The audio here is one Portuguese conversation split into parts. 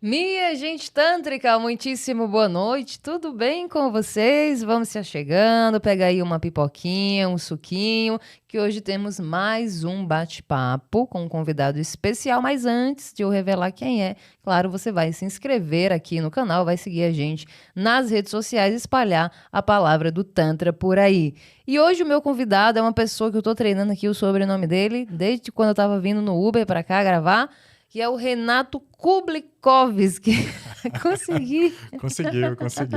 Minha gente tântrica, muitíssimo boa noite, tudo bem com vocês? Vamos se achegando, pega aí uma pipoquinha, um suquinho, que hoje temos mais um bate-papo com um convidado especial, mas antes de eu revelar quem é, claro, você vai se inscrever aqui no canal, vai seguir a gente nas redes sociais e espalhar a palavra do Tantra por aí. E hoje o meu convidado é uma pessoa que eu tô treinando aqui o sobrenome dele, desde quando eu tava vindo no Uber para cá gravar, que é o Renato Kublikovski. Consegui. Conseguiu.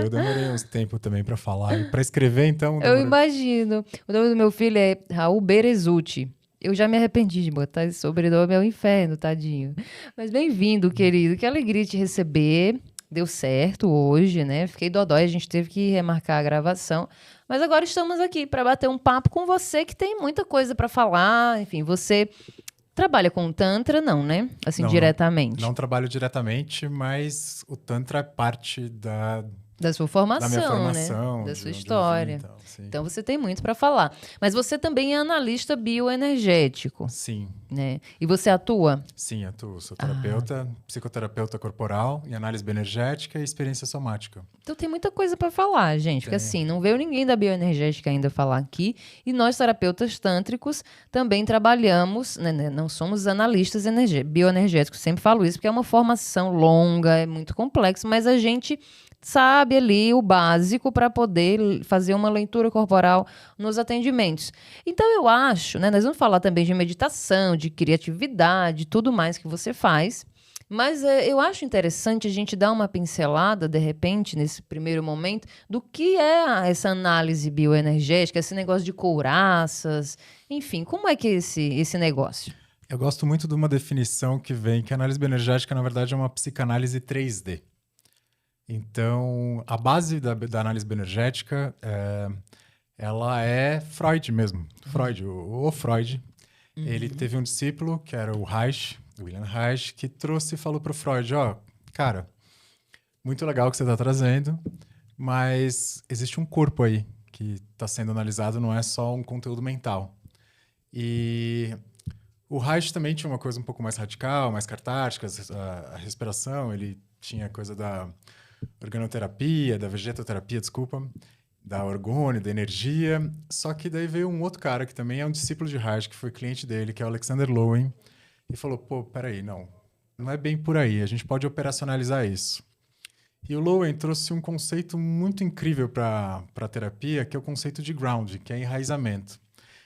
Demorei uns tempo também para falar. E para escrever, então, Eu demorou. imagino. O nome do meu filho é Raul Berezuti. Eu já me arrependi de botar esse sobrenome ao inferno, tadinho. Mas bem-vindo, querido. Que alegria te receber. Deu certo hoje, né? Fiquei dodói, a gente teve que remarcar a gravação. Mas agora estamos aqui para bater um papo com você que tem muita coisa para falar. Enfim, você trabalha com Tantra, não, né? Assim, Não, diretamente. não trabalho diretamente, mas o Tantra é parte Da sua da minha formação, né? formação, Da de sua onde eu vim e história. tal. Sim. Então você tem muito para falar. Mas você também é analista bioenergético, Sim, né? E você atua? sim, atuo. Sou Ah, terapeuta, psicoterapeuta corporal, em análise bioenergética e experiência somática. então tem muita coisa para falar, gente. Porque Tenho. assim, não veio ninguém da bioenergética ainda falar aqui. E nós, terapeutas tântricos, também trabalhamos, né? Não somos analistas bioenergéticos. Sempre falo isso porque é uma formação longa, é muito complexo, mas a gente sabe ali o básico para poder fazer uma leitura corporal nos atendimentos. Então eu acho, né, nós vamos falar também de meditação, de criatividade, tudo mais que você faz, mas eu acho interessante a gente dar uma pincelada, de repente, nesse primeiro momento, do que é essa análise bioenergética, esse negócio de couraças, enfim, como é que é esse negócio? Eu gosto muito de uma definição que vem que a análise bioenergética, na verdade, é uma psicanálise 3D. Então, a base da análise bioenergética, ela é Freud mesmo. Freud, o Freud. Ele teve um discípulo, que era o Reich, William Reich, que trouxe e falou para o Freud, cara, muito legal o que você está trazendo, mas existe um corpo aí que está sendo analisado, não é só um conteúdo mental. E o Reich também tinha uma coisa um pouco mais radical, mais catártica, a respiração, ele tinha coisa da organoterapia, da vegetoterapia, desculpa, da orgônio, da energia. Só que daí veio um outro cara que também é um discípulo de Reich, que foi cliente dele, que é o Alexander Lowen, e falou, peraí, não é bem por aí, a gente pode operacionalizar isso. E o Lowen trouxe um conceito muito incrível para a terapia, que é o conceito de ground, que é enraizamento.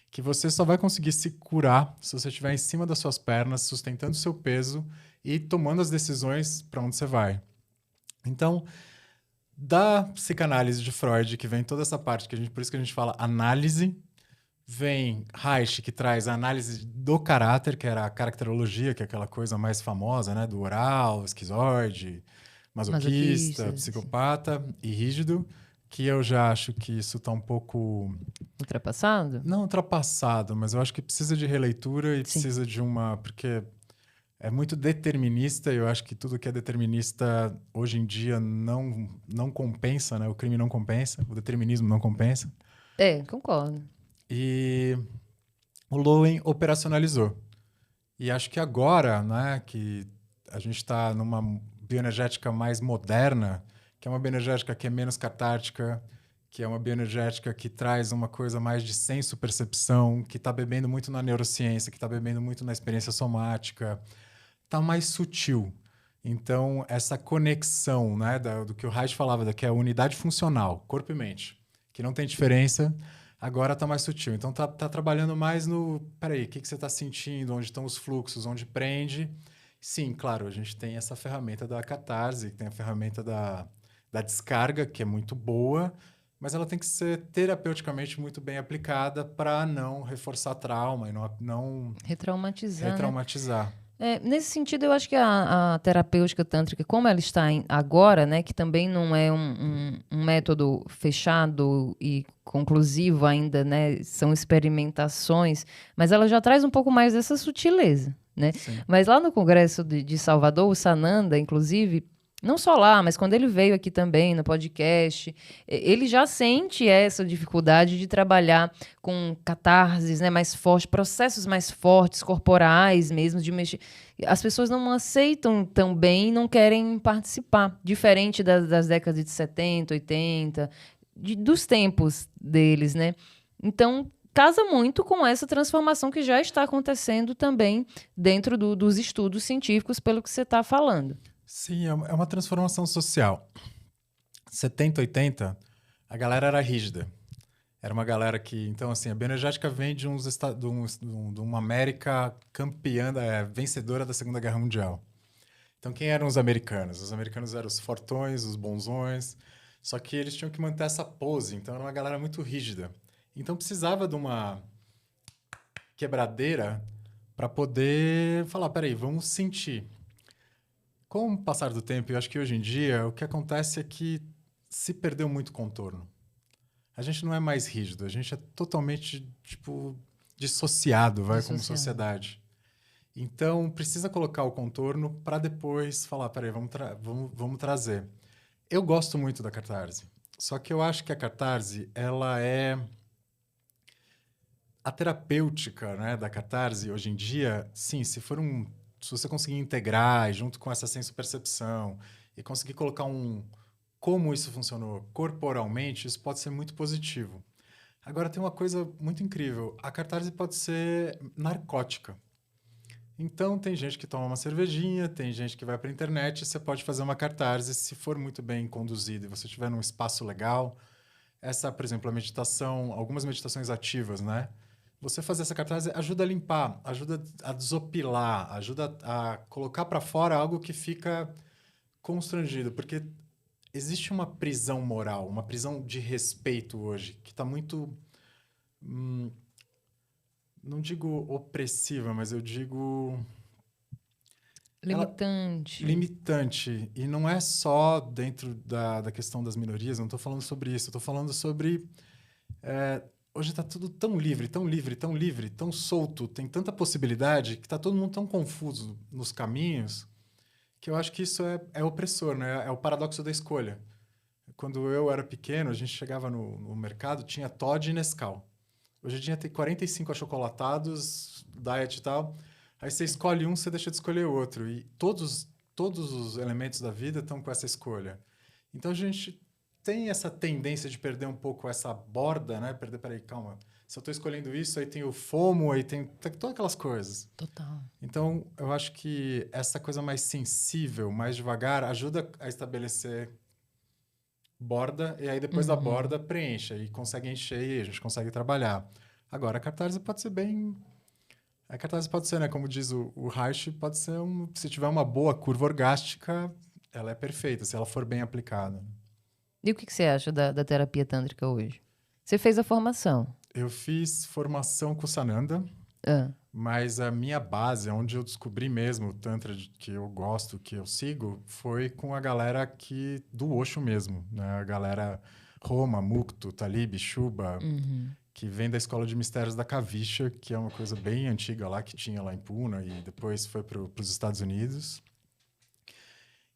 Que você só vai conseguir se curar se você estiver em cima das suas pernas, sustentando o seu peso e tomando as decisões para onde você vai. Então, da psicanálise de Freud, que vem toda essa parte, por isso que a gente fala análise, vem Reich, que traz a análise do caráter, que era a caracterologia, que é aquela coisa mais famosa, né? Do oral, esquizoide, masoquista, Masoquista, assim, psicopata e rígido, que eu já acho que isso está um pouco, ultrapassado? não ultrapassado, mas eu acho que precisa de releitura e Sim. precisa de porque é muito determinista, e eu acho que tudo que é determinista hoje em dia não compensa, né? O crime não compensa, o determinismo não compensa. É, concordo. E o Lowen operacionalizou. E acho que agora, né, que a gente está numa bioenergética mais moderna, que é uma bioenergética que é menos catártica, que é uma bioenergética que traz uma coisa mais de senso-percepção, que está bebendo muito na neurociência, que está bebendo muito na experiência somática, está mais sutil. Então, essa conexão, né, do que o Reich falava, que é a unidade funcional, corpo e mente, que não tem diferença, agora está mais sutil. Então, tá trabalhando mais no... Peraí, o que você está sentindo? Onde estão os fluxos? Onde prende? Sim, claro, a gente tem essa ferramenta da catarse, tem a ferramenta da descarga, que é muito boa, mas ela tem que ser terapeuticamente muito bem aplicada para não reforçar trauma e não Retraumatizar, né? retraumatizar. Nesse sentido, eu acho que a terapêutica tântrica, como ela está agora, né, que também não é um método fechado e conclusivo ainda, né, são experimentações, mas ela já traz um pouco mais dessa sutileza, né? Sim. Mas lá no Congresso de Salvador, o Sananda, inclusive, Não só lá, mas quando ele veio aqui também no podcast, ele já sente essa dificuldade de trabalhar com catarses, né, mais fortes, processos mais fortes, corporais mesmo, de mexer. As pessoas não aceitam tão bem e não querem participar, diferente das décadas de 70, 80, dos tempos deles, né? Então, casa muito com essa transformação que já está acontecendo também dentro dos estudos científicos, pelo que você está falando. Sim, é uma transformação social. 70, 80, a galera era rígida. Era uma galera que... Então, assim, a bioenergética vem de uma América campeã, vencedora da Segunda Guerra Mundial. Então, quem eram os americanos? Os americanos eram os fortões, os bonzões, só que eles tinham que manter essa pose, então era uma galera muito rígida. Então, precisava de uma quebradeira para poder falar, peraí, vamos sentir. Com o passar do tempo, eu acho que hoje em dia, o que acontece é que se perdeu muito contorno. A gente não é mais rígido, a gente é totalmente, tipo, dissociado, como sociedade. Então, precisa colocar o contorno para depois falar, peraí, vamos trazer. Eu gosto muito da catarse, só que eu acho que a catarse, ela é... A terapêutica, né, da catarse, hoje em dia, sim, se você conseguir integrar e junto com essa senso-percepção e conseguir colocar como isso funcionou corporalmente, isso pode ser muito positivo. Agora, tem uma coisa muito incrível. A catarse pode ser narcótica. Então, tem gente que toma uma cervejinha, tem gente que vai para a internet, você pode fazer uma catarse se for muito bem conduzido e você estiver num espaço legal. Essa, por exemplo, a meditação, algumas meditações ativas, né? Você fazer essa catarse ajuda a limpar, ajuda a desopilar, ajuda a colocar para fora algo que fica constrangido, porque existe uma prisão moral, uma prisão de respeito hoje, que está muito... não digo opressiva, mas eu digo... Limitante. Limitante. E não é só dentro da questão das minorias, não estou falando sobre isso, estou falando sobre... hoje está tudo tão livre, tão livre, tão livre, tão solto, tem tanta possibilidade que está todo mundo tão confuso nos caminhos que eu acho que isso é opressor, né? É o paradoxo da escolha. Quando eu era pequeno, a gente chegava no mercado, tinha Toddy e Nescau. Hoje em dia tem 45 achocolatados, diet e tal. Aí você escolhe um, você deixa de escolher outro. E todos os elementos da vida estão com essa escolha. Então a gente tem essa tendência de perder um pouco essa borda, né? Peraí, calma. Se eu estou escolhendo isso, aí tem o FOMO, aí tem todas aquelas coisas. Total. Então, eu acho que essa coisa mais sensível, mais devagar, ajuda a estabelecer borda, e aí depois da borda preenche, e consegue encher e a gente consegue trabalhar. Agora, a catarse pode ser bem... A catarse pode ser, né? Como diz o Reich, pode ser se tiver uma boa curva orgástica, ela é perfeita, se ela for bem aplicada. E o que você acha da terapia tântrica hoje? Você fez a formação. Eu fiz formação com o Sananda, mas a minha base, onde eu descobri mesmo o Tantra que eu gosto, que eu sigo, foi com a galera do Osho mesmo, né? A galera Roma, Mukto, Talib, Shuba, que vem da Escola de Mistérios da Kavisha, que é uma coisa bem antiga lá, que tinha lá em Pune, e depois foi para os Estados Unidos,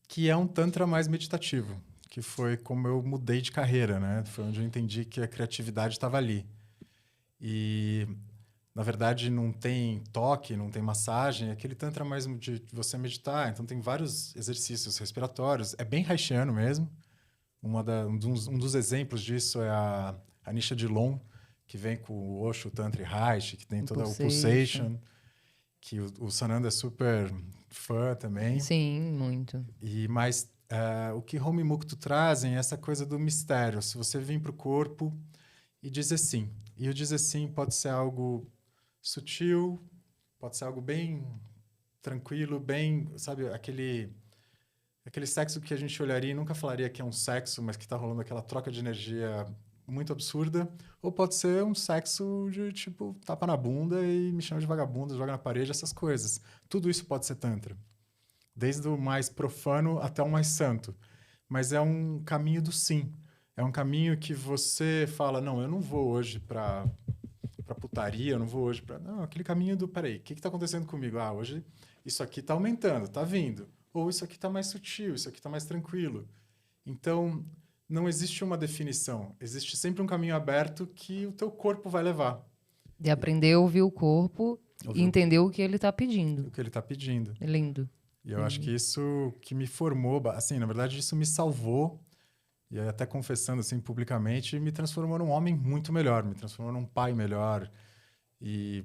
que é um Tantra mais meditativo, que foi como eu mudei de carreira, né? Foi onde eu entendi que a criatividade estava ali. E, na verdade, não tem toque, não tem massagem, é aquele tantra mais de você meditar. Então, tem vários exercícios respiratórios. É bem haitiano mesmo. Um dos exemplos disso é a Nisha de Lon, que vem com o Osho, Tantra e Reich, que tem toda o Pulsation, que o Sananda é super fã também. Sim, muito. Mas o que Home e Mukto trazem é essa coisa do mistério. Se você vir para o corpo e dizer sim. E o dizer sim pode ser algo sutil, pode ser algo bem tranquilo, bem, sabe, aquele sexo que a gente olharia e nunca falaria que é um sexo, mas que está rolando aquela troca de energia muito absurda. Ou pode ser um sexo de, tipo, tapa na bunda e me chama de vagabunda, joga na parede, essas coisas. Tudo isso pode ser tantra. Desde o mais profano até o mais santo. Mas é um caminho do sim. É um caminho que você fala, não, eu não vou hoje para putaria, eu não vou hoje para... Não, aquele caminho do, peraí, o que está acontecendo comigo? Ah, hoje isso aqui está aumentando, está vindo. ou isso aqui está mais sutil, isso aqui está mais tranquilo. Então, não existe uma definição. Existe sempre um caminho aberto que o teu corpo vai levar. De aprender a ouvir o corpo e entender o que ele está pedindo. O que ele está pedindo. Lindo. E eu acho que isso que me formou, assim, na verdade, isso me salvou, e aí até confessando assim publicamente, me transformou num homem muito melhor, me transformou num pai melhor. E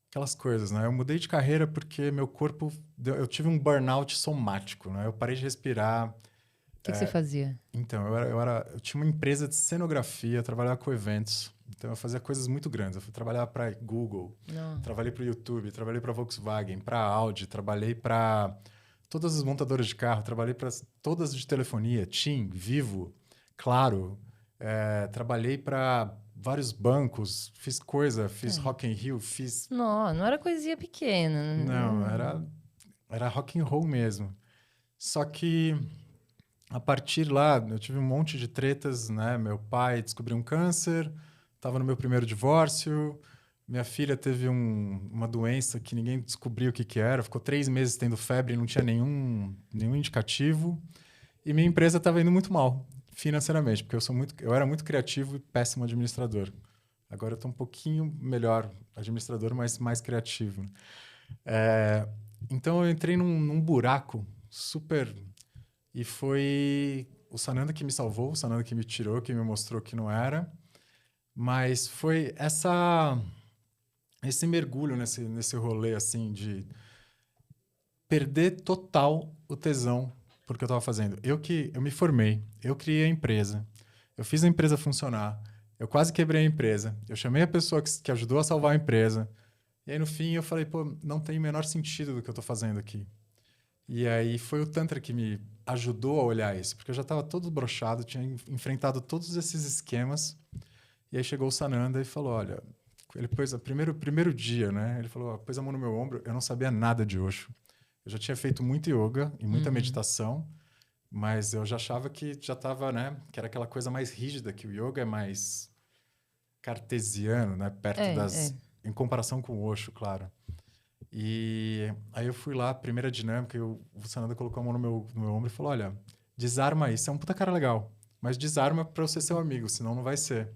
aquelas coisas, né? Eu mudei de carreira porque meu corpo... Eu tive um burnout somático, né? Eu parei de respirar. O que você fazia? Então, eu tinha uma empresa de cenografia, trabalhava com eventos. Então, eu fazia coisas muito grandes. Eu fui trabalhar para Google, trabalhei para o YouTube, trabalhei para Volkswagen, para Audi, trabalhei para todas as montadoras de carro, trabalhei para todas de telefonia, TIM, Vivo, Claro. Trabalhei para vários bancos, fiz Rock in Rio, fiz... Não era coisinha pequena. Não, era rock and roll mesmo. Só que a partir lá, eu tive um monte de tretas, né? Meu pai descobriu um câncer, estava no meu primeiro divórcio, minha filha teve uma doença que ninguém descobriu o que era, ficou 3 meses tendo febre e não tinha nenhum indicativo, e minha empresa estava indo muito mal financeiramente, porque eu era muito criativo e péssimo administrador. Agora eu estou um pouquinho melhor administrador, mas mais criativo. Então eu entrei num buraco super... E foi o Sananda que me salvou, o Sananda que me tirou, que me mostrou que não era. Mas foi esse mergulho nesse rolê, assim, de perder total o tesão por que eu estava fazendo. Eu me formei, eu criei a empresa, eu fiz a empresa funcionar, eu quase quebrei a empresa, eu chamei a pessoa que ajudou a salvar a empresa. E aí, no fim, eu falei, pô, não tem o menor sentido do que eu estou fazendo aqui. E aí foi o Tantra que me ajudou a olhar isso, porque eu já estava todo broxado, tinha enfrentado todos esses esquemas. E aí chegou o Sananda e falou, olha, ele pôs o primeiro dia, né? Ele falou, pôs a mão no meu ombro, eu não sabia nada de Osho. Eu já tinha feito muito yoga e muita meditação, mas eu já achava que já estava, né? Que era aquela coisa mais rígida, que o yoga é mais cartesiano, né? Em comparação com o Osho, claro. E aí eu fui lá, primeira dinâmica, e o Sananda colocou a mão no meu ombro e falou, olha, desarma isso, é um puta cara legal, mas desarma para eu ser seu amigo, senão não vai ser.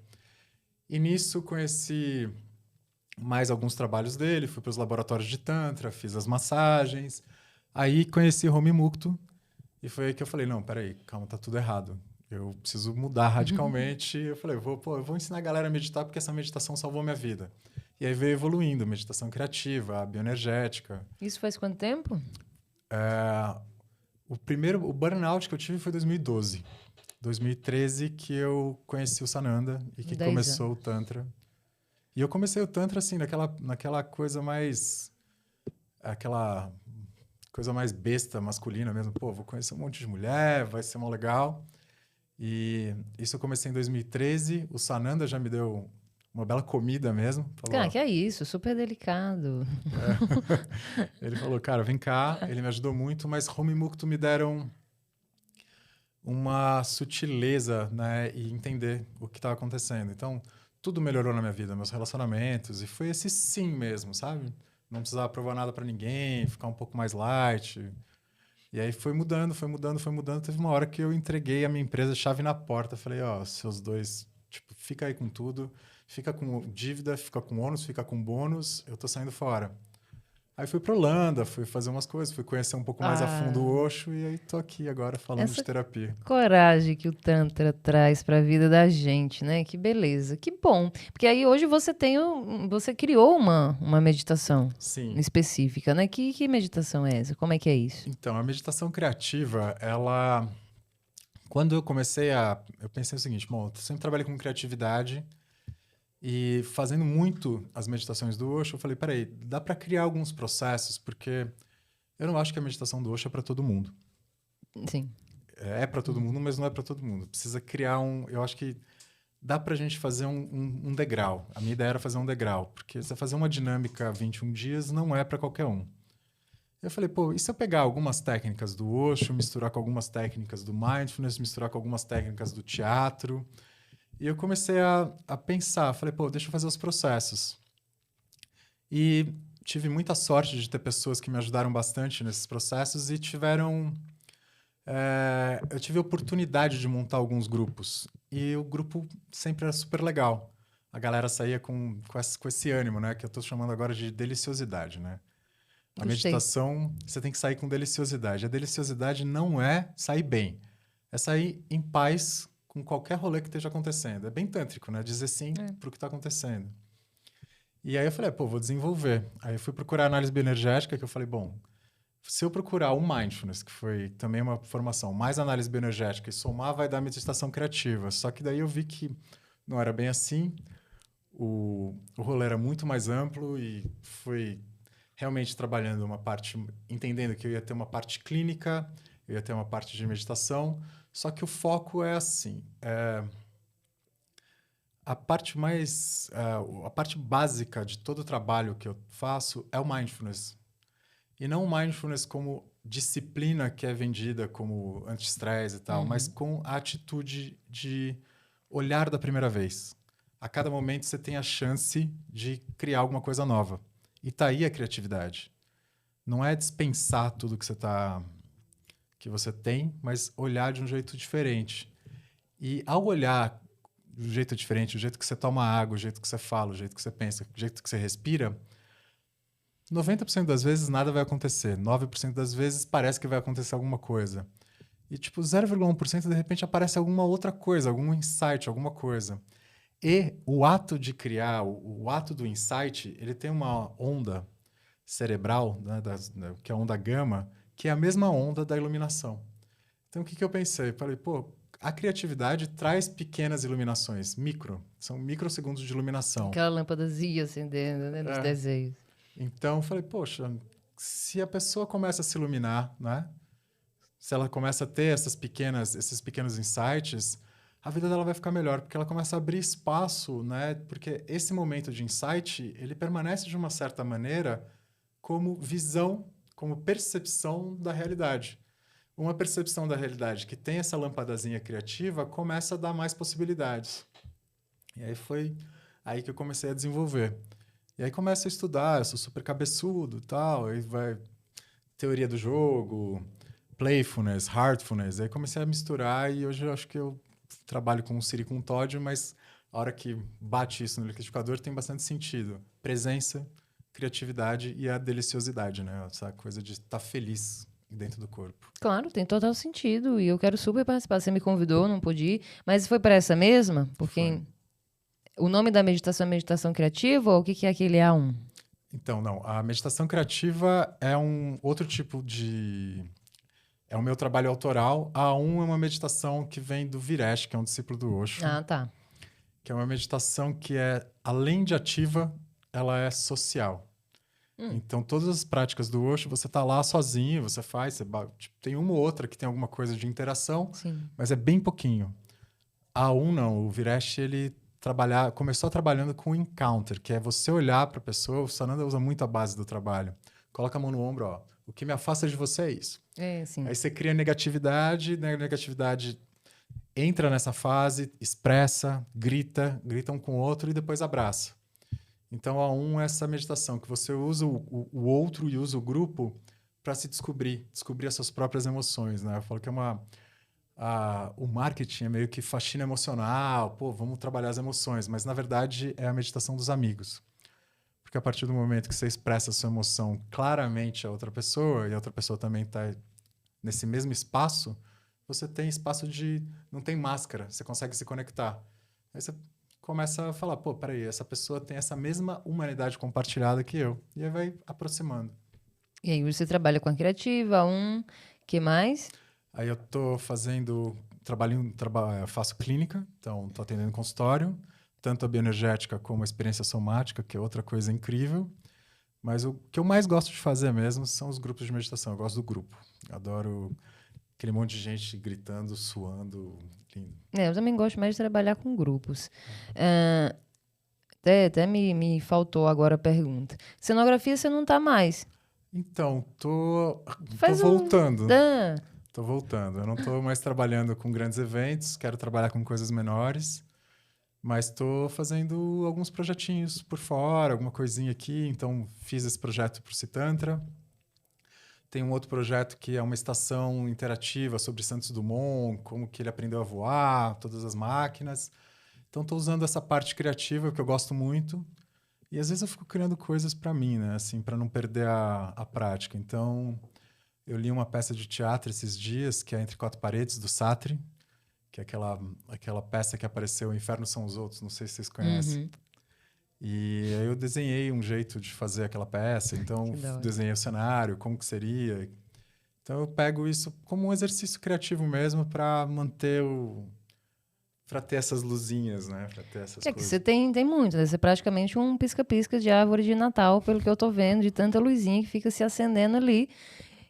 E nisso conheci mais alguns trabalhos dele, fui para os laboratórios de Tantra, fiz as massagens, aí conheci Homi Mukto, e foi aí que eu falei, não, peraí, calma, tá tudo errado. Eu preciso mudar radicalmente. Eu falei, eu vou ensinar a galera a meditar, porque essa meditação salvou minha vida. E aí veio evoluindo, meditação criativa, a bioenergética. Isso faz quanto tempo? O burnout que eu tive foi em 2012. 2013 que eu conheci o Sananda e que começou o Tantra. E eu comecei o Tantra, assim, naquela coisa mais... Aquela coisa mais besta, masculina mesmo. Pô, vou conhecer um monte de mulher, vai ser mó legal. E isso eu comecei em 2013. O Sananda já me deu uma bela comida mesmo. Falou, que é isso, super delicado. Ele falou, cara, vem cá. Ele me ajudou muito, mas Homi Mukto me deram uma sutileza, né? E entender o que estava acontecendo. Então, tudo melhorou na minha vida, meus relacionamentos. E foi esse sim mesmo, sabe? Não precisava provar nada para ninguém, ficar um pouco mais light. E aí foi mudando, foi mudando, foi mudando. Teve uma hora que eu entreguei a minha empresa chave na porta. Falei, ó, seus dois, tipo, fica aí com tudo. Fica com dívida, fica com ônus, fica com bônus. Eu tô saindo fora. Aí fui pra Holanda, fui fazer umas coisas, fui conhecer um pouco mais a fundo o Osho. E aí tô aqui agora falando de terapia. Coragem que o Tantra traz pra vida da gente, né? Que beleza, que bom. Porque aí hoje você você criou uma meditação específica, né? Que meditação é essa? Como é que é isso? Então, a meditação criativa, ela... Quando eu comecei eu pensei o seguinte, bom, eu sempre trabalhei com criatividade e fazendo muito as meditações do Osho, eu falei, peraí, dá para criar alguns processos, porque eu não acho que a meditação do Osho é para todo mundo. Sim. É para todo mundo, mas não é para todo mundo. Precisa criar eu acho que dá para a gente fazer um degrau. A minha ideia era fazer um degrau, porque você fazer uma dinâmica 21 dias não é para qualquer um. Eu falei, pô, e se eu pegar algumas técnicas do Osho, misturar com algumas técnicas do Mindfulness, misturar com algumas técnicas do teatro? E eu comecei a pensar, falei, pô, deixa eu fazer os processos. E tive muita sorte de ter pessoas que me ajudaram bastante nesses processos e eu tive a oportunidade de montar alguns grupos. E o grupo sempre era super legal. A galera saía com esse ânimo, né? Que eu estou chamando agora de deliciosidade, né? A Gostei. meditação, você tem que sair com deliciosidade. A deliciosidade não é sair bem. É sair em paz com qualquer rolê que esteja acontecendo. É bem tântrico, né? Dizer sim para o que está acontecendo. E aí eu falei, pô, vou desenvolver. Aí eu fui procurar análise bioenergética, que eu falei, bom, se eu procurar o mindfulness, que foi também uma formação, mais análise bioenergética e somar, vai dar meditação criativa. Só que daí eu vi que não era bem assim. O rolê era muito mais amplo e fui realmente trabalhando uma parte, entendendo que eu ia ter uma parte clínica, eu ia ter uma parte de meditação, só que o foco é assim, a parte a parte básica de todo o trabalho que eu faço é o mindfulness. E não o mindfulness como disciplina que é vendida como anti-estresse e tal, mas com a atitude de olhar da primeira vez. A cada momento você tem a chance de criar alguma coisa nova. E tá aí a criatividade. Não é dispensar tudo que você tem, mas olhar de um jeito diferente. E ao olhar de um jeito diferente, o jeito que você toma água, o jeito que você fala, o jeito que você pensa, o jeito que você respira, 90% das vezes nada vai acontecer. 9% das vezes parece que vai acontecer alguma coisa. E tipo, 0,1% de repente aparece alguma outra coisa, algum insight, alguma coisa. E o ato de criar, o ato do insight, ele tem uma onda cerebral, né, que é a onda gama, que é a mesma onda da iluminação. Então, o que eu pensei? Falei, pô, a criatividade traz pequenas iluminações, são microsegundos de iluminação. Aquela lâmpadazinha acendendo, né, nos desenhos. Então, falei, poxa, se a pessoa começa a se iluminar, né? Se ela começa a ter esses pequenos insights, a vida dela vai ficar melhor, porque ela começa a abrir espaço, né? Porque esse momento de insight, ele permanece de uma certa maneira como visão, como percepção da realidade. Uma percepção da realidade que tem essa lâmpadazinha criativa começa a dar mais possibilidades. E aí foi aí que eu comecei a desenvolver. E aí começa a estudar, eu sou super cabeçudo e tal, aí vai teoria do jogo, playfulness, heartfulness. Aí comecei a misturar e hoje eu acho que eu trabalho com o Siri e com o Todd, mas a hora que bate isso no liquidificador tem bastante sentido. Presença, criatividade e a deliciosidade, né? Essa coisa de estar feliz dentro do corpo. Claro, tem total sentido. E eu quero super participar. Você me convidou, não pude ir. Mas foi para essa mesma? Porque Foi. o nome da meditação é meditação criativa ou o que é aquele A1? Então, não. A meditação criativa é um outro tipo de... É o meu trabalho autoral. A A1 é uma meditação que vem do Viresh, que é um discípulo do Osho. Ah, tá. Que é uma meditação que é, além de ativa, ela é social. Então, todas as práticas do Osho, você tá lá sozinho, você faz, tipo, tem uma ou outra que tem alguma coisa de interação, Sim. mas é bem pouquinho. A A1 não, o Viresh, ele começou trabalhando com encounter, que é você olhar para a pessoa, o Sananda usa muito a base do trabalho. Coloca a mão no ombro, ó, o que me afasta de você é isso. É, sim. Aí você cria negatividade, né? Negatividade entra nessa fase, expressa, grita um com o outro e depois abraça. Então, a A1 é essa meditação, que você usa o outro e usa o grupo para se descobrir as suas próprias emoções, né? Eu falo que é o marketing é meio que faxina emocional, pô, vamos trabalhar as emoções, mas na verdade é a meditação dos amigos. Porque a partir do momento que você expressa a sua emoção claramente a outra pessoa, e a outra pessoa também está nesse mesmo espaço, você tem espaço não tem máscara, você consegue se conectar. Aí você começa a falar, pô, peraí, essa pessoa tem essa mesma humanidade compartilhada que eu. E aí vai aproximando. E aí você trabalha com a criativa, que mais? Aí eu tô fazendo eu faço clínica, então tô atendendo consultório, tanto a bioenergética como a experiência somática, que é outra coisa incrível. Mas o que eu mais gosto de fazer mesmo são os grupos de meditação. Eu gosto do grupo. Adoro aquele monte de gente gritando, suando. Lindo. Eu também gosto mais de trabalhar com grupos. Até me faltou agora a pergunta. Cenografia você não tá mais? Então, tô Faz voltando. Ah, Tô voltando. Eu não tô mais trabalhando com grandes eventos, quero trabalhar com coisas menores. Mas estou fazendo alguns projetinhos por fora, alguma coisinha aqui. Então, fiz esse projeto para o Citantra. Tem um outro projeto que é uma estação interativa sobre Santos Dumont, como que ele aprendeu a voar, todas as máquinas. Então, estou usando essa parte criativa que eu gosto muito. E às vezes eu fico criando coisas para mim, né? Assim, para não perder a prática. Então, eu li uma peça de teatro esses dias, que é Entre Quatro Paredes, do Sartre, que é aquela peça que apareceu, O Inferno São os Outros, não sei se vocês conhecem. Uhum. E aí eu desenhei um jeito de fazer aquela peça, então Que da hora. desenhei o cenário, como que seria. Então eu pego isso como um exercício criativo mesmo para manter para ter essas luzinhas, né? Para ter essas É que coisas. você tem muito, né? Você é praticamente um pisca-pisca de árvore de Natal, pelo que eu tô vendo, de tanta luzinha que fica se acendendo ali.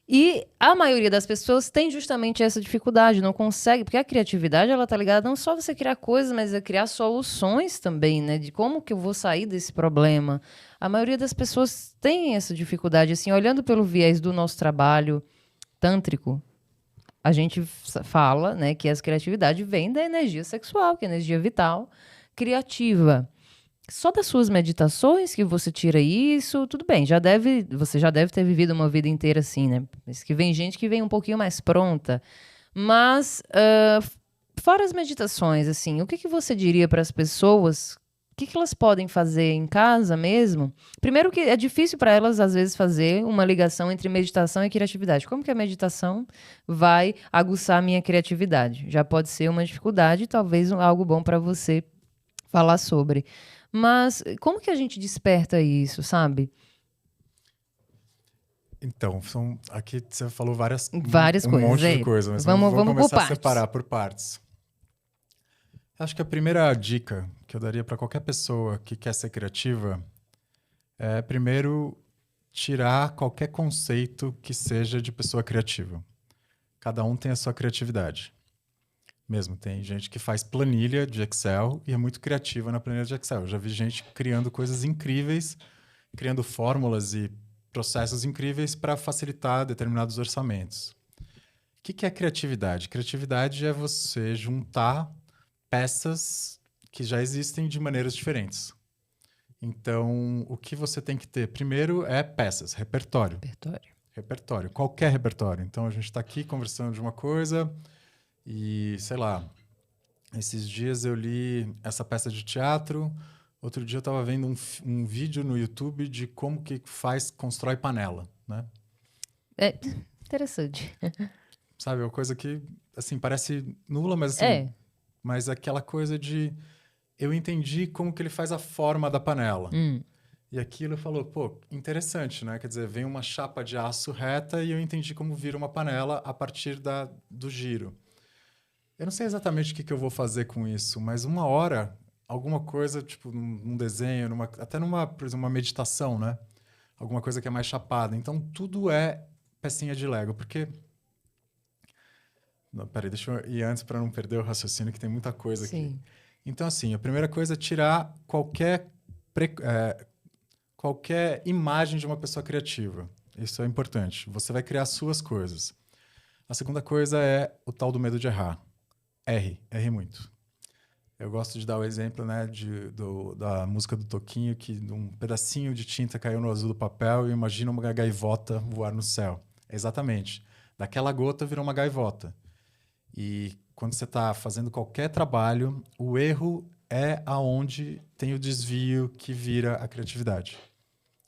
E a maioria das pessoas tem justamente essa dificuldade, não consegue, porque a criatividade, ela tá ligada não só a você criar coisas, mas a criar soluções também, né? De como que eu vou sair desse problema. A maioria das pessoas tem essa dificuldade, assim, olhando pelo viés do nosso trabalho tântrico, a gente fala, né, que essa criatividade vem da energia sexual, que é a energia vital, criativa. Só das suas meditações que você tira isso, tudo bem, você já deve ter vivido uma vida inteira assim, né? Mas que vem gente que vem um pouquinho mais pronta. Mas, fora as meditações, assim, o que você diria para as pessoas? O que elas podem fazer em casa mesmo? Primeiro que é difícil para elas, às vezes, fazer uma ligação entre meditação e criatividade. Como que a meditação vai aguçar a minha criatividade? Já pode ser uma dificuldade, talvez algo bom para você falar sobre. Mas como que a gente desperta isso, sabe? Então, aqui você falou Várias um coisas. monte de É, coisa, mas vamos vamos por começar a partes. separar por partes. Acho que a primeira dica que eu daria para qualquer pessoa que quer ser criativa é, primeiro, tirar qualquer conceito que seja de pessoa criativa. Cada um tem a sua criatividade. Mesmo, tem gente que faz planilha de Excel e é muito criativa na planilha de Excel. Eu já vi gente criando coisas incríveis, criando fórmulas e processos incríveis para facilitar determinados orçamentos. O que é criatividade? Criatividade é você juntar peças que já existem de maneiras diferentes. Então, o que você tem que ter primeiro é peças, repertório. Repertório. Repertório, qualquer repertório. Então, a gente está aqui conversando de uma coisa e, sei lá, esses dias eu li essa peça de teatro, outro dia eu estava vendo um vídeo no YouTube de como que constrói panela, né? É interessante. Sabe, é uma coisa que, assim, parece nula, mas assim, É. mas aquela coisa de eu entendi como que ele faz a forma da panela. Hum. E aquilo falou, pô, interessante, né? Quer dizer, vem uma chapa de aço reta e eu entendi como vira uma panela a partir do giro. Eu não sei exatamente o que eu vou fazer com isso, mas uma hora, alguma coisa, tipo, num desenho, até por exemplo, uma meditação, né? Alguma coisa que é mais chapada. Então, tudo é pecinha de Lego, porque... Não, peraí, deixa eu ir antes para não perder o raciocínio, que tem muita coisa aqui. Sim. Então, assim, a primeira coisa é tirar qualquer imagem de uma pessoa criativa. Isso é importante. Você vai criar suas coisas. A segunda coisa é o tal do medo de errar. Erre muito. Eu gosto de dar o exemplo, né, da música do Toquinho, que um pedacinho de tinta caiu no azul do papel e imagina uma gaivota voar no céu. Exatamente. Daquela gota virou uma gaivota. E quando você está fazendo qualquer trabalho, o erro é aonde tem o desvio que vira a criatividade.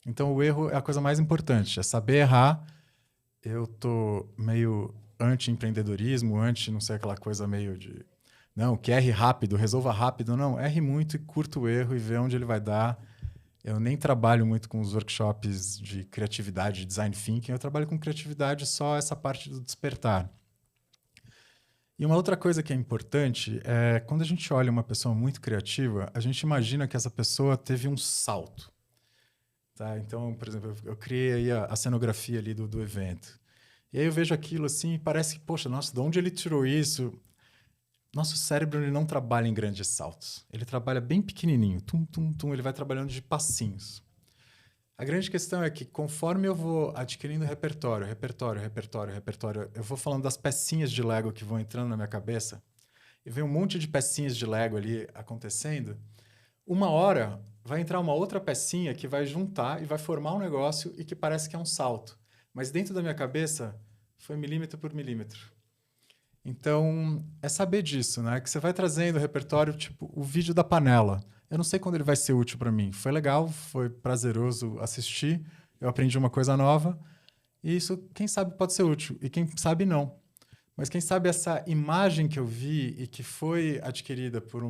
Então, o erro é a coisa mais importante, é saber errar. Eu tô meio anti-empreendedorismo, não sei, aquela coisa meio de... Não, que erre rápido, resolva rápido. Não, erre muito e curta o erro e vê onde ele vai dar. Eu nem trabalho muito com os workshops de criatividade, design thinking. Eu trabalho com criatividade só essa parte do despertar. E uma outra coisa que é importante é quando a gente olha uma pessoa muito criativa, a gente imagina que essa pessoa teve um salto. Tá? Então, por exemplo, eu criei aí a cenografia ali do evento. E aí eu vejo aquilo assim e parece que, poxa, nossa, de onde ele tirou isso? Nosso cérebro ele não trabalha em grandes saltos. Ele trabalha bem pequenininho, tum, tum, tum, ele vai trabalhando de passinhos. A grande questão é que conforme eu vou adquirindo repertório, eu vou falando das pecinhas de Lego que vão entrando na minha cabeça, e vem um monte de pecinhas de Lego ali acontecendo, uma hora vai entrar uma outra pecinha que vai juntar e vai formar um negócio e que parece que é um salto. Mas dentro da minha cabeça foi milímetro por milímetro. Então, é saber disso, né? Que você vai trazendo o repertório, tipo, o vídeo da panela. Eu não sei quando ele vai ser útil para mim. Foi legal, foi prazeroso assistir, eu aprendi uma coisa nova, e isso, quem sabe, pode ser útil, e quem sabe não. Mas quem sabe essa imagem que eu vi e que foi adquirida por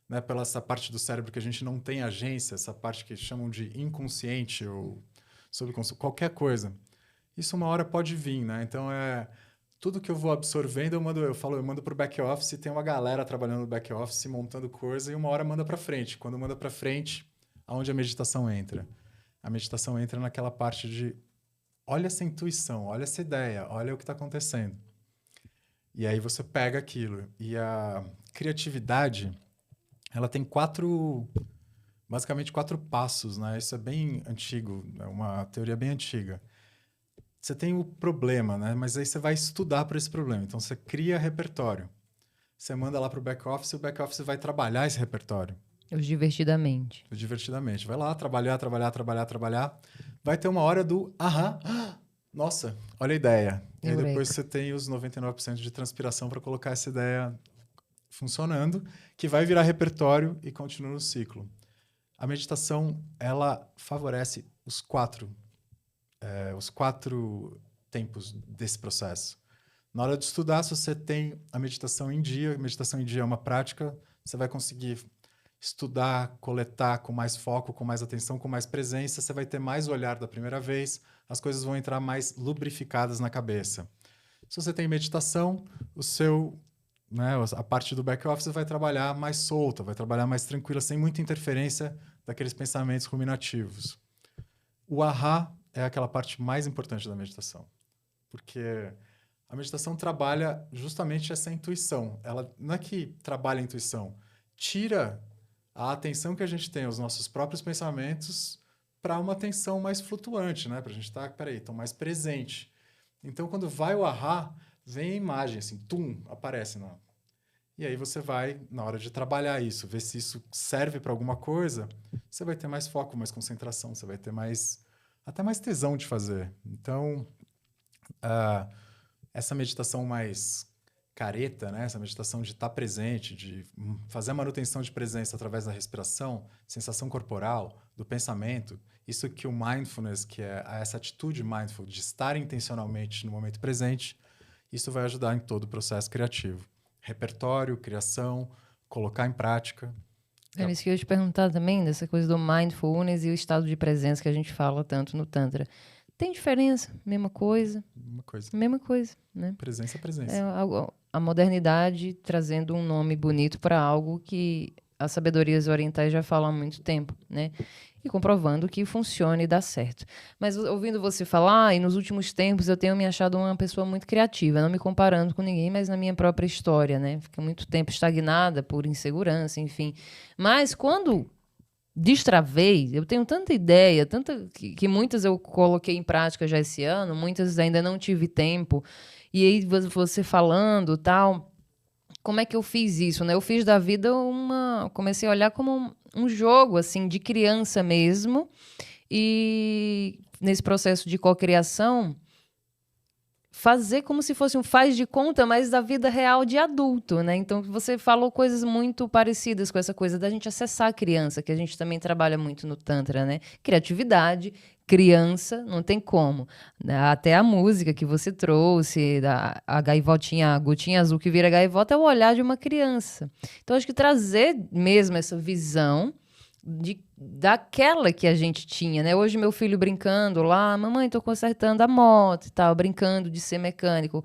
né, pela essa parte do cérebro que a gente não tem agência, essa parte que chamam de inconsciente ou subconsciente, qualquer coisa. Isso uma hora pode vir, né? Então tudo que eu vou absorvendo, eu mando para o back office, tem uma galera trabalhando no back office, montando coisa, e uma hora manda para frente. Quando manda para frente, aonde a meditação entra? A meditação entra naquela parte de olha essa intuição, olha essa ideia, olha o que está acontecendo. E aí você pega aquilo. E a criatividade, ela tem basicamente 4 passos, né? Isso é bem antigo, é uma teoria bem antiga. Você tem o problema, né? Mas aí você vai estudar para esse problema. Então, você cria repertório. Você manda lá para o back-office e o back-office vai trabalhar esse repertório. Divertidamente. Divertidamente. Vai lá trabalhar. Vai ter uma hora do aham. Nossa, olha a ideia. E aí depois você tem os 99% de transpiração para colocar essa ideia funcionando, que vai virar repertório e continua no ciclo. A meditação, ela favorece os 4 tempos desse processo. Na hora de estudar, se você tem a meditação em dia é uma prática, você vai conseguir estudar, coletar com mais foco, com mais atenção, com mais presença, você vai ter mais olhar da primeira vez, as coisas vão entrar mais lubrificadas na cabeça. Se você tem meditação, a parte do back-office vai trabalhar mais solta, vai trabalhar mais tranquila, sem muita interferência daqueles pensamentos ruminativos. O ahá é aquela parte mais importante da meditação, porque a meditação trabalha justamente essa intuição. Ela não é que trabalha a intuição, tira a atenção que a gente tem aos nossos próprios pensamentos para uma atenção mais flutuante, né? Para a gente estar, então mais presente. Então, quando vai o ahá, vem a imagem, assim, aparece. E aí você vai, na hora de trabalhar isso, ver se isso serve para alguma coisa, você vai ter mais foco, mais concentração, você vai ter até mais tesão de fazer. Então, essa meditação mais careta, né? Essa meditação de estar presente, de fazer a manutenção de presença através da respiração, sensação corporal, do pensamento, isso que o mindfulness, que é essa atitude mindful de estar intencionalmente no momento presente, isso vai ajudar em todo o processo criativo. Repertório, criação, colocar em prática. É isso que eu ia te perguntar também, dessa coisa do mindfulness e o estado de presença que a gente fala tanto no Tantra. Tem diferença? Mesma coisa? Mesma coisa, né? Presença é presença. A modernidade trazendo um nome bonito para algo que as sabedorias orientais já falam há muito tempo, né? E comprovando que funciona e dá certo. Mas ouvindo você falar, e nos últimos tempos eu tenho me achado uma pessoa muito criativa, não me comparando com ninguém, mas na minha própria história, né? Fiquei muito tempo estagnada por insegurança, enfim. Mas quando destravei, eu tenho tanta ideia, que muitas eu coloquei em prática já esse ano, muitas ainda não tive tempo. E aí você falando, tal, como é que eu fiz isso, né? Eu fiz da vida comecei a olhar como um jogo, assim, de criança mesmo. E nesse processo de cocriação, fazer como se fosse um faz de conta, mas da vida real de adulto, né? Então, você falou coisas muito parecidas com essa coisa da gente acessar a criança, que a gente também trabalha muito no Tantra, né? Criatividade, criança, não tem como. Até a música que você trouxe, a gaivotinha, a gotinha azul que vira gaivota, é o olhar de uma criança. Então, acho que trazer mesmo essa visão daquela que a gente tinha, né? Hoje meu filho brincando lá, mamãe, tô consertando a moto e tal, brincando de ser mecânico.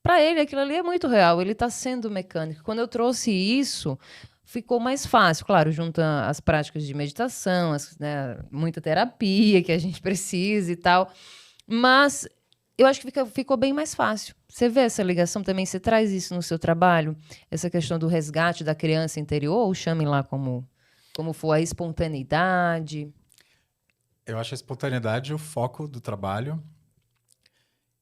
Para ele, aquilo ali é muito real, ele tá sendo mecânico. Quando eu trouxe isso, ficou mais fácil, claro, junto às práticas de meditação, né, muita terapia que a gente precisa e tal, mas eu acho que ficou bem mais fácil. Você vê essa ligação também, você traz isso no seu trabalho, essa questão do resgate da criança interior, ou chame lá como for a espontaneidade? Eu acho a espontaneidade o foco do trabalho.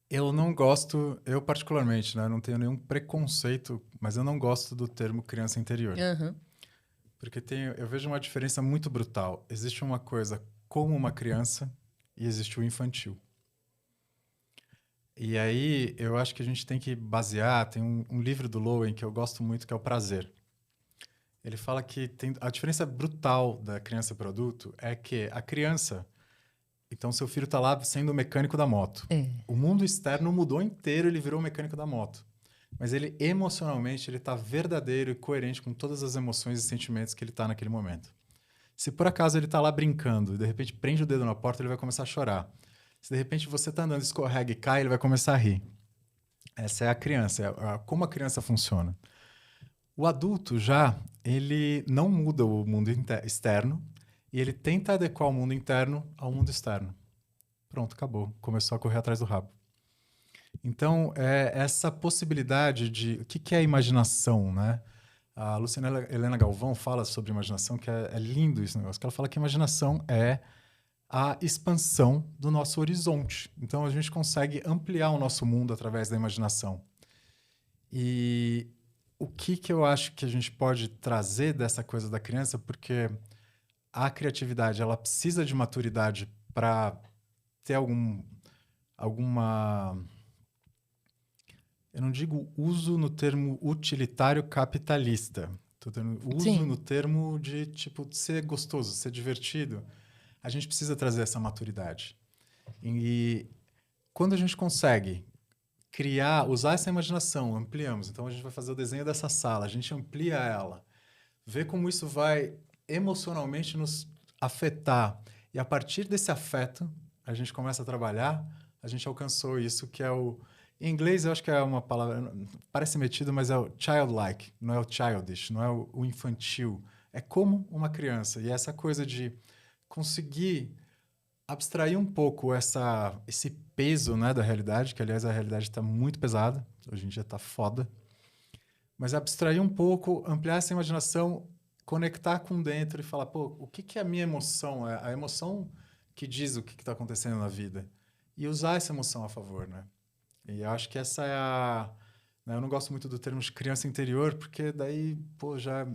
Eu não gosto, eu particularmente, né? Não tenho nenhum preconceito, mas eu não gosto do termo criança interior. Aham. Porque eu vejo uma diferença muito brutal. Existe uma coisa como uma criança e existe o infantil. E aí eu acho que a gente tem que basear. Tem um livro do Lowen que eu gosto muito, que é O Prazer. Ele fala que a diferença brutal da criança para o adulto é que a criança, então seu filho está lá sendo o mecânico da moto. É. O mundo externo mudou inteiro, ele virou o mecânico da moto. Mas ele, emocionalmente, ele está verdadeiro e coerente com todas as emoções e sentimentos que ele está naquele momento. Se por acaso ele está lá brincando e de repente prende o dedo na porta, ele vai começar a chorar. Se de repente você está andando, escorrega e cai, ele vai começar a rir. Essa é a criança, como a criança funciona. O adulto já, ele não muda o mundo externo e ele tenta adequar o mundo interno ao mundo externo. Pronto, acabou. Começou a correr atrás do rabo. Então, essa possibilidade de... O que é a imaginação, né? A Luciana Helena Galvão fala sobre imaginação, que é lindo esse negócio, que ela fala que imaginação é a expansão do nosso horizonte. Então, a gente consegue ampliar o nosso mundo através da imaginação. E o que eu acho que a gente pode trazer dessa coisa da criança, porque a criatividade, ela precisa de maturidade para ter alguma... Eu não digo uso no termo utilitário capitalista. Estou tendo uso Sim. no termo de, tipo, ser gostoso, ser divertido. A gente precisa trazer essa maturidade. E quando a gente consegue usar essa imaginação, ampliamos. Então, a gente vai fazer o desenho dessa sala, a gente amplia ela, vê como isso vai emocionalmente nos afetar. E a partir desse afeto, a gente começa a trabalhar, a gente alcançou isso que é o... Em inglês, eu acho que é uma palavra... Parece metido, mas é o childlike, não é o childish, não é o infantil. É como uma criança. E essa coisa de conseguir abstrair um pouco esse peso, né, da realidade, que, aliás, a realidade está muito pesada. Hoje em dia está foda. Mas abstrair um pouco, ampliar essa imaginação, conectar com dentro e falar, pô, o que é a minha emoção? É a emoção que diz o que está acontecendo na vida. E usar essa emoção a favor, né? E eu acho que essa é a... Né, eu não gosto muito do termo de criança interior, porque daí, pô, já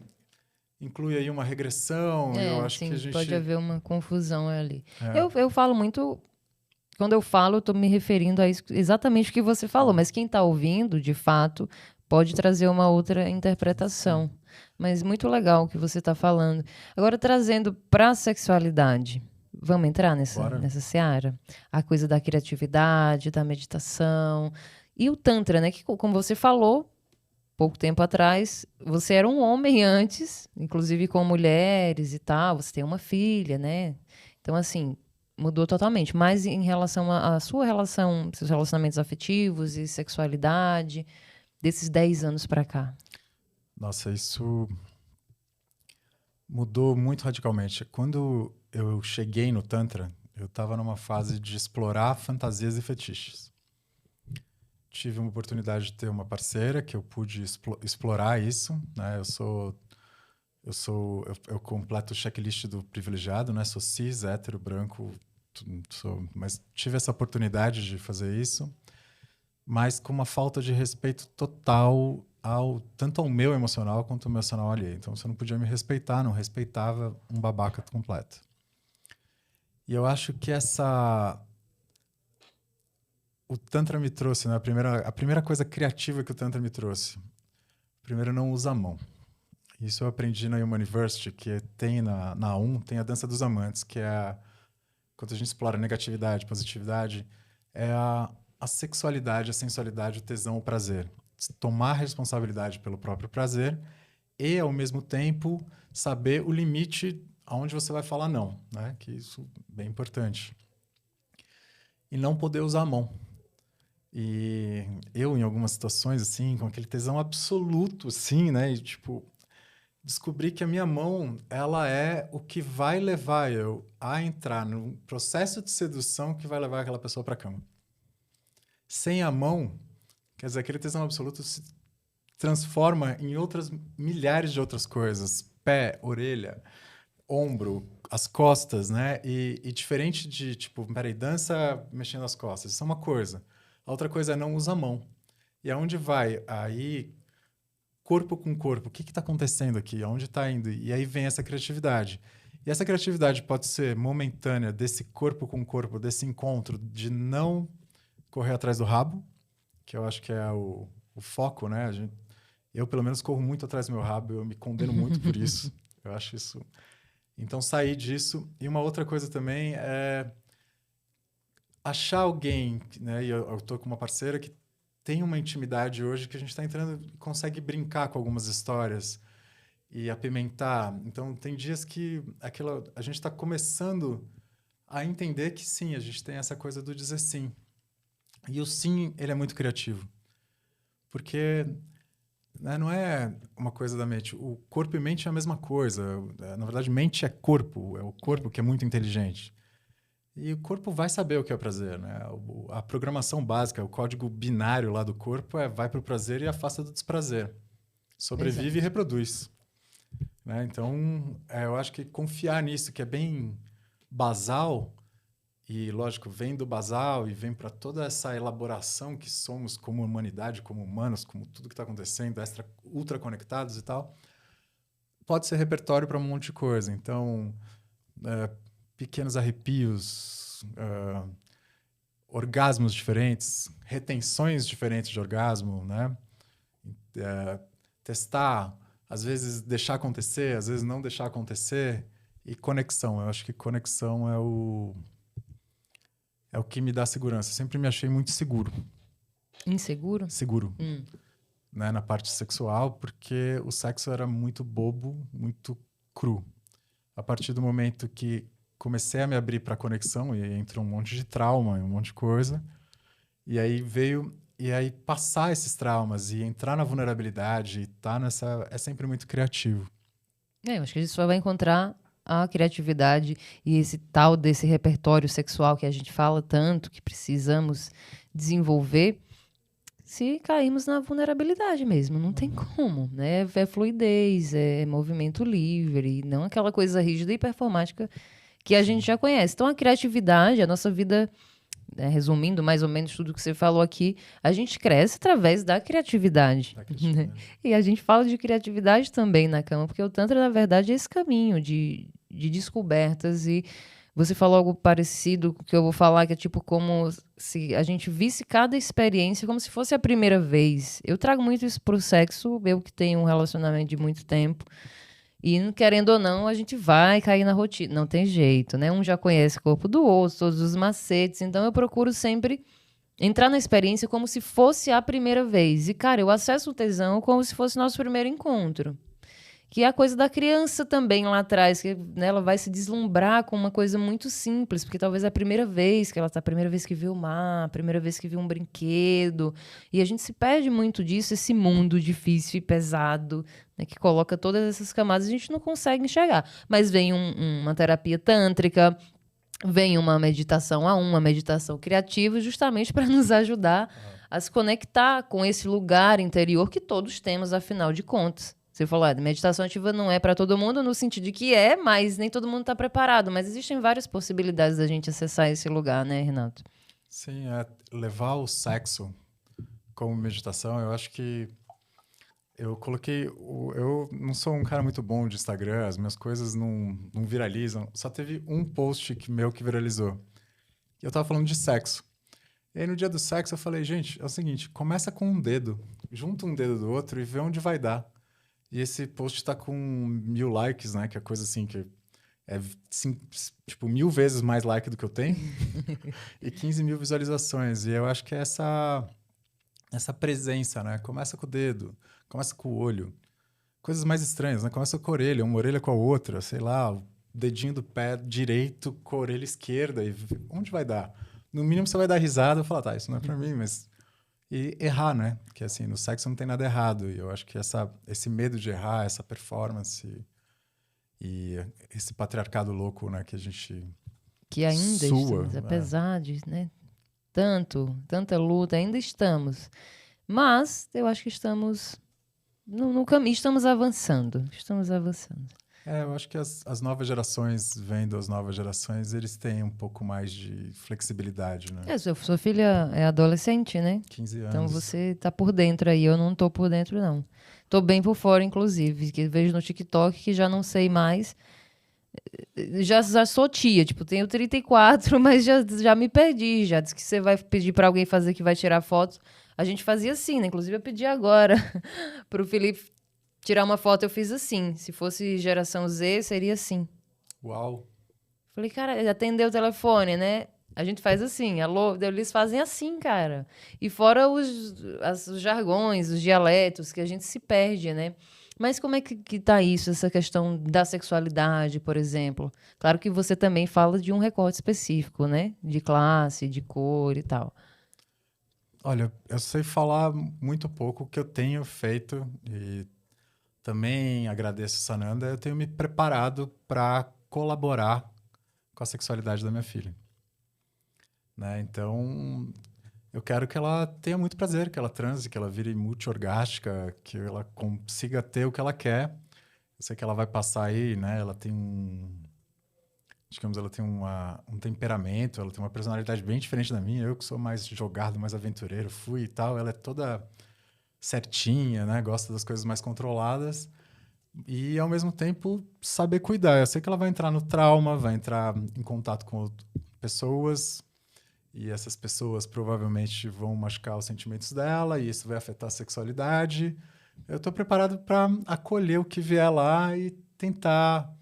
inclui aí uma regressão, e eu acho que a Sim, pode gente... haver uma confusão ali. Eu falo muito. Quando eu falo, eu estou me referindo a isso, exatamente o que você falou, mas quem está ouvindo, de fato, pode trazer uma outra interpretação. Sim. Mas muito legal o que você está falando. Agora, trazendo para a sexualidade, vamos entrar Bora. nessa seara? A coisa da criatividade, da meditação. E o Tantra, né? Que, como você falou, pouco tempo atrás, você era um homem antes, inclusive com mulheres e tal, você tem uma filha, né? Então, assim, mudou totalmente. Mas em relação à sua relação, seus relacionamentos afetivos e sexualidade, desses 10 anos para cá. Nossa, isso mudou muito radicalmente. Quando eu cheguei no Tantra, eu estava numa fase de explorar fantasias e fetiches. Tive uma oportunidade de ter uma parceira que eu pude explorar isso, né? Eu completo o checklist do privilegiado, né? Sou cis, hétero, branco, mas tive essa oportunidade de fazer isso, mas com uma falta de respeito total tanto ao meu emocional quanto ao emocional alheio. Então você não podia me respeitar, não respeitava, um babaca completo. E eu acho que o Tantra me trouxe, né? A primeira coisa criativa que o Tantra me trouxe. Primeiro, não usa a mão. Isso eu aprendi na Human University, que tem na A1, tem a dança dos amantes, que é quando a gente explora negatividade, positividade, é a sexualidade, a sensualidade, o tesão, o prazer. Tomar responsabilidade pelo próprio prazer e, ao mesmo tempo, saber o limite aonde você vai falar não, né? Que isso é bem importante. E não poder usar a mão. E eu, em algumas situações, assim, com aquele tesão absoluto, assim, né? E, tipo, descobri que a minha mão, ela é o que vai levar eu a entrar no processo de sedução que vai levar aquela pessoa para a cama. Sem a mão, quer dizer, aquele tesão absoluto se transforma em outras milhares de outras coisas. Pé, orelha, ombro, as costas, né? E diferente de, tipo, peraí, dança mexendo as costas, isso é uma coisa. A outra coisa é não usa a mão. E aonde vai? Aí, corpo com corpo, o que está acontecendo aqui? Aonde está indo? E aí vem essa criatividade. E essa criatividade pode ser momentânea, desse corpo com corpo, desse encontro, de não correr atrás do rabo, que eu acho que é o foco, né? Eu, pelo menos, corro muito atrás do meu rabo, eu me condeno muito por isso. Eu acho isso... Então, sair disso. E uma outra coisa também é achar alguém, né? E eu tô com uma parceira que tem uma intimidade hoje que a gente está entrando e consegue brincar com algumas histórias e apimentar. Então, tem dias que a gente está começando a entender que sim, a gente tem essa coisa do dizer sim. E o sim, ele é muito criativo. Porque, né, não é uma coisa da mente. O corpo e mente é a mesma coisa. Na verdade, mente é corpo. É o corpo que é muito inteligente. E o corpo vai saber o que é prazer, né? A programação básica, o código binário lá do corpo vai para o prazer e afasta do desprazer. Sobrevive Exato. e reproduz. Né? Então, eu acho que confiar nisso, que é bem basal, e, lógico, vem do basal e vem para toda essa elaboração que somos como humanidade, como humanos, como tudo que está acontecendo, ultra conectados e tal, pode ser repertório para um monte de coisa. Então, pequenos arrepios, orgasmos diferentes, retenções diferentes de orgasmo, né? Testar, às vezes deixar acontecer, às vezes não deixar acontecer. E conexão. Eu acho que conexão é o que me dá segurança. Eu sempre me achei muito seguro. Inseguro? Seguro. Né, na parte sexual, porque o sexo era muito bobo, muito cru. A partir do momento que comecei a me abrir para a conexão, e aí entrou um monte de trauma, um monte de coisa, e aí passar esses traumas e entrar na vulnerabilidade, é sempre muito criativo. Eu acho que a gente só vai encontrar a criatividade e esse tal desse repertório sexual que a gente fala tanto, que precisamos desenvolver, se cairmos na vulnerabilidade mesmo. Não tem como, né? É fluidez, é movimento livre, não aquela coisa rígida e performática que a gente já conhece. Então, a criatividade, a nossa vida, né, resumindo mais ou menos tudo que você falou aqui, a gente cresce através da criatividade. Né? E a gente fala de criatividade também na cama, porque o Tantra, na verdade, é esse caminho de descobertas. E você falou algo parecido que eu vou falar, que é tipo como se a gente visse cada experiência como se fosse a primeira vez. Eu trago muito isso pro sexo, eu que tenho um relacionamento de muito tempo. E, querendo ou não, a gente vai cair na rotina. Não tem jeito, né? Um já conhece o corpo do outro, todos os macetes. Então, eu procuro sempre entrar na experiência como se fosse a primeira vez. E, cara, eu acesso o tesão como se fosse nosso primeiro encontro. Que é a coisa da criança também lá atrás, que, né, ela vai se deslumbrar com uma coisa muito simples, porque talvez é a primeira vez que ela tá, a primeira vez que viu o mar, a primeira vez que viu um brinquedo. E a gente se perde muito disso, esse mundo difícil e pesado, né, que coloca todas essas camadas, a gente não consegue enxergar. Mas vem uma terapia tântrica, vem uma meditação uma meditação criativa, justamente para nos ajudar a se conectar com esse lugar interior que todos temos, afinal de contas. Você falou, meditação ativa não é para todo mundo, no sentido de que mas nem todo mundo está preparado. Mas existem várias possibilidades da gente acessar esse lugar, né, Renato? Sim, levar o sexo como meditação, eu acho que eu coloquei... Eu não sou um cara muito bom de Instagram, as minhas coisas não viralizam. Só teve um post meu que viralizou. E eu tava falando de sexo. E aí, no dia do sexo, eu falei, gente, é o seguinte, começa com um dedo, junta um dedo do outro e vê onde vai dar. E esse post tá com 1000 likes, né? Que é coisa assim que é tipo 1000 vezes mais like do que eu tenho. E 15 mil visualizações. E eu acho que é essa presença, né? Começa com o dedo, começa com o olho. Coisas mais estranhas, né? Começa com a orelha, uma orelha com a outra, sei lá, o dedinho do pé direito com a orelha esquerda. E onde vai dar? No mínimo você vai dar risada e falar, tá, isso não é pra mim, mas... E errar, né? Que assim, no sexo não tem nada errado. E eu acho que esse medo de errar, essa performance e esse patriarcado louco, né? Que a gente que ainda estamos, apesar de, né? Tanta luta, ainda estamos. Mas eu acho que estamos no caminho, estamos avançando. Estamos avançando. Eu acho que as novas gerações, vendo as novas gerações, eles têm um pouco mais de flexibilidade, né? Sua filha é adolescente, né? 15 Então anos. você tá por dentro aí, eu não tô por dentro, não. Tô bem por fora, inclusive, que vejo no TikTok que já não sei mais. Já sou tia, tipo, tenho 34, mas já me perdi. Já disse que você vai pedir pra alguém fazer que vai tirar foto. A gente fazia assim, né? Inclusive eu pedi agora pro Felipe tirar uma foto, eu fiz assim. Se fosse geração Z, seria assim. Uau! Falei, cara, ele atendeu o telefone, né? A gente faz assim, alô, eles fazem assim, cara. E fora os jargões, os dialetos, que a gente se perde, né? Mas como é que tá isso, essa questão da sexualidade, por exemplo? Claro que você também fala de um recorte específico, né? De classe, de cor e tal. Olha, eu sei falar muito pouco o que eu tenho feito e também agradeço a Sananda. Eu tenho me preparado para colaborar com a sexualidade da minha filha, né? Então, eu quero que ela tenha muito prazer, que ela transe, que ela vire multiorgástica, que ela consiga ter o que ela quer. Eu sei que ela vai passar aí, né? Ela tem digamos, ela tem um temperamento, ela tem uma personalidade bem diferente da minha. Eu que sou mais jogado, mais aventureiro, fui e tal. Ela é toda certinha, né? Gosta das coisas mais controladas. E, ao mesmo tempo, saber cuidar. Eu sei que ela vai entrar no trauma, vai entrar em contato com pessoas, e essas pessoas provavelmente vão machucar os sentimentos dela, e isso vai afetar a sexualidade. Eu estou preparado para acolher o que vier lá e tentar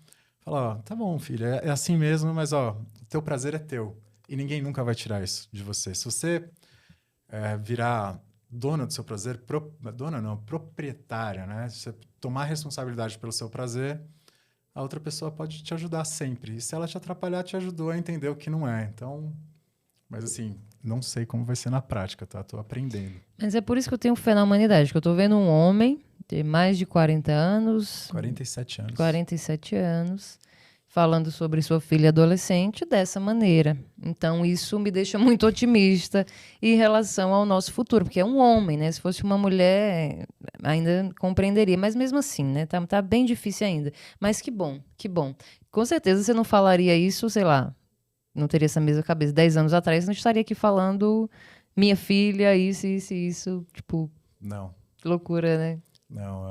falar: ó, tá bom, filha, é assim mesmo, mas ó, teu prazer é teu. E ninguém nunca vai tirar isso de você. Se você virar dona do seu prazer, dona não, proprietária, né? Se você tomar responsabilidade pelo seu prazer, a outra pessoa pode te ajudar sempre. E se ela te atrapalhar, te ajudou a entender o que não é. Então, mas assim, não sei como vai ser na prática, tá? Tô aprendendo. Mas é por isso que eu tenho fé na humanidade, que eu tô vendo um homem de mais de 40 anos, 47 anos. 47 anos, falando sobre sua filha adolescente dessa maneira. Então, isso me deixa muito otimista em relação ao nosso futuro, porque é um homem, né? Se fosse uma mulher, ainda compreenderia, mas mesmo assim, né? Tá bem difícil ainda. Mas que bom, que bom. Com certeza você não falaria isso, sei lá, não teria essa mesma cabeça. 10 anos atrás, não estaria aqui falando minha filha, isso, tipo, Não, que loucura, né? não.